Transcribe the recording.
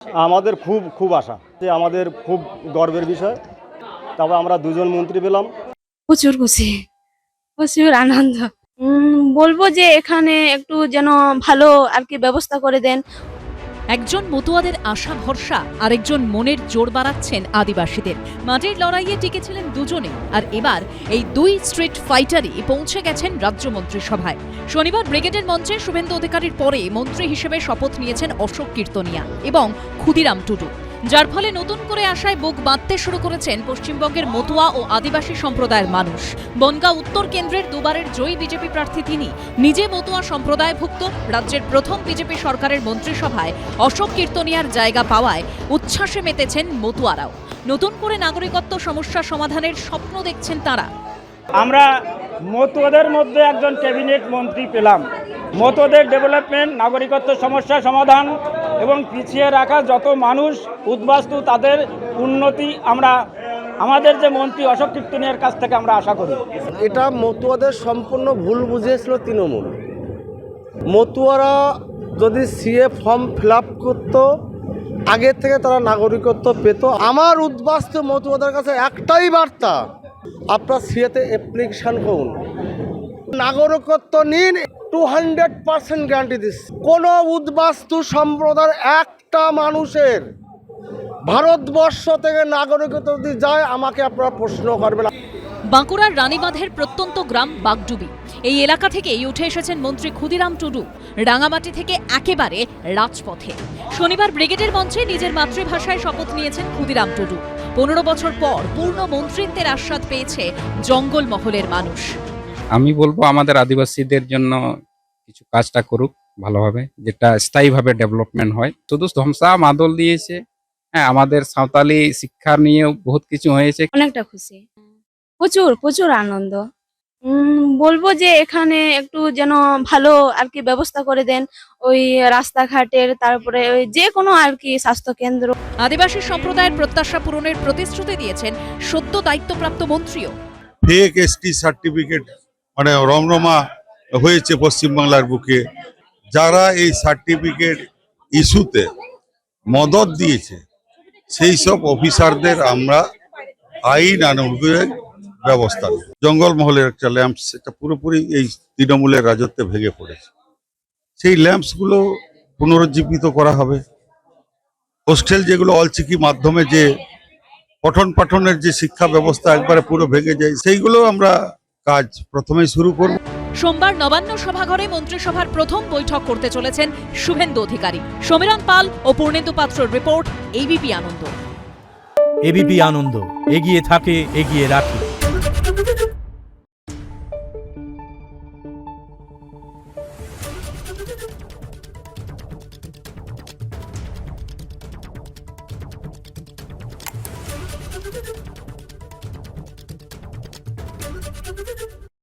আমাদের খুব খুব আশা, যে আমাদের খুব গর্বের বিষয়। তবে আমরা দুজন মন্ত্রী পেলাম, প্রচুর খুশি, প্রচুর আনন্দ। বলবো যে এখানে একটু যেন ভালো আর কি ব্যবস্থা করে দেন। একজন মতুয়াদের আশা ভরসা, আরেকজন মনের জোর বাড়াচ্ছেন আদিবাসীদের। মাটির লড়াইয়ে টিকেছিলেন দুজনে, আর এবার এই দুই স্ট্রিট ফাইটারই পৌঁছে গেছেন রাজ্য মন্ত্রিসভায়। শনিবার ব্রিগেডের মঞ্চে শুভেন্দু অধিকারীর পরে মন্ত্রী হিসেবে শপথ নিয়েছেন অশোক কীর্তনিয়া এবং ক্ষুদিরাম টুডু, যার ফলে নতুন করে আশায় বুক বাঁধতে শুরু করেছেন পশ্চিমবঙ্গের মতুয়া ও আদিবাসী সম্প্রদায়ের মানুষ। বনগাঁ উত্তর কেন্দ্রের দুবারের জয়ী বিজেপি প্রার্থী তিনি, নিজে মতুয়া সম্প্রদায়ভুক্ত। রাজ্যের প্রথম বিজেপি সরকারের মন্ত্রিসভায় অশোক কীর্তনিয়ার জায়গা পাওয়ায় উচ্ছ্বাসে মেতেছেন মতুয়ারাও। নতুন করে নাগরিকত্ব সমস্যা সমাধানের স্বপ্ন দেখছেন তারা। আমরা মতুয়াদের মধ্যে একজন ক্যাবিনেট মন্ত্রী পেলাম। মতুয়াদের ডেভেলপমেন্ট, নাগরিকত্ব সমস্যা সমাধান এবং পিছিয়ে রাখা যত মানুষ উদ্বাস্তু তাদের উন্নতি আমরা আমাদের যে মন্ত্রী অশোক কীর্তনিয়ার কাছ থেকে আমরা আশা করি। এটা মতুয়াদের সম্পূর্ণ ভুল বুঝিয়েছিল তৃণমূল। মতুয়ারা যদি সিএ ফর্ম ফিল আপ করতো, আগের থেকে তারা নাগরিকত্ব পেত। আমার উদ্বাস্তু মতুয়াদের কাছে একটাই বার্তা, আপনার সিএতে অ্যাপ্লিকেশান করুন, নাগরিকত্ব নিন, 200% গ্যারান্টি দিচ্ছি। কোনো উদ্বাস্তু সম্প্রদায়ের একটা মানুষের ভারতবর্ষ থেকে নাগরিকত্ব যদি যায়, আমাকে আপনারা প্রশ্ন করবেন। বাঁকুড়ার রানীবাঁধের প্রত্যন্ত গ্রাম বাগডুবি, এই এলাকা থেকেই উঠে এসেছেন মন্ত্রী ক্ষুদিরাম টুডু, রাঙামাটি থেকে একেবারে রাজপথে। শনিবার ব্রিগেডের মঞ্চে নিজের মাতৃভাষায় শপথ নিয়েছেন ক্ষুদিরাম টুডু। 15 বছর পর পূর্ণ মন্ত্রিত্বের আস্বাদ পেয়েছে জঙ্গল মহলের মানুষ। আমি বলবো আমাদের আদিবাসীদের জন্য কিছু কাজটা করুক ভালোভাবে, যেটা স্থায়ীভাবে ডেভেলপমেন্ট হয়। শুধু ধ্বংসা মাদল দিয়েছে, হ্যাঁ, আমাদের সাঁওতালি শিক্ষা নিয়েও বহুত কিছু হয়েছে। অনেকটা খুশি, প্রচুর প্রচুর আনন্দ। বলবো যে এখানে একটু যেন ভালো আর কি ব্যবস্থা করে দেন, ওই রাস্তাঘাটের, তারপরে ওই যে কোনো আর কি স্বাস্থ্য কেন্দ্র। আদিবাসী সম্প্রদায়ের প্রত্যাশা পূরণের প্রতিশ্রুতি দিয়েছেন সদ্য দায়িত্বপ্রাপ্ত মন্ত্রীও। ফেক এসটি সার্টিফিকেট মানে রমরমা হয়েছে পশ্চিমবাংলার বুকে। যারা এই সার্টিফিকেট ইস্যুতে মদত দিয়েছে, সেই সব অফিসারদের আমরা আইন আনুগত্যের ব্যবস্থা নেব। জঙ্গলমহলের একটা ল্যাম্পস, সেটা পুরোপুরি এই তৃণমূলের রাজত্বে ভেঙে পড়েছে। সেই ল্যাম্পসগুলো পুনরুজ্জীবিত করা হবে। হোস্টেল যেগুলো অলচিকি মাধ্যমে যে পঠন পাঠনের যে শিক্ষা ব্যবস্থা একবারে পুরো ভেঙে যায়, সেইগুলো আমরা কাজ প্রথমেই শুরু করব। সোমবার নবান্ন সভাঘরে মন্ত্রিসভার প্রথম বৈঠক করতে চলেছেন শুভেন্দু অধিকারী। সমীরণ পাল ও পূর্ণেন্দু পাত্রর রিপোর্ট, এবিপি আনন্দ। এবিপি আনন্দ, এগিয়ে থাকে, এগিয়ে রাখে।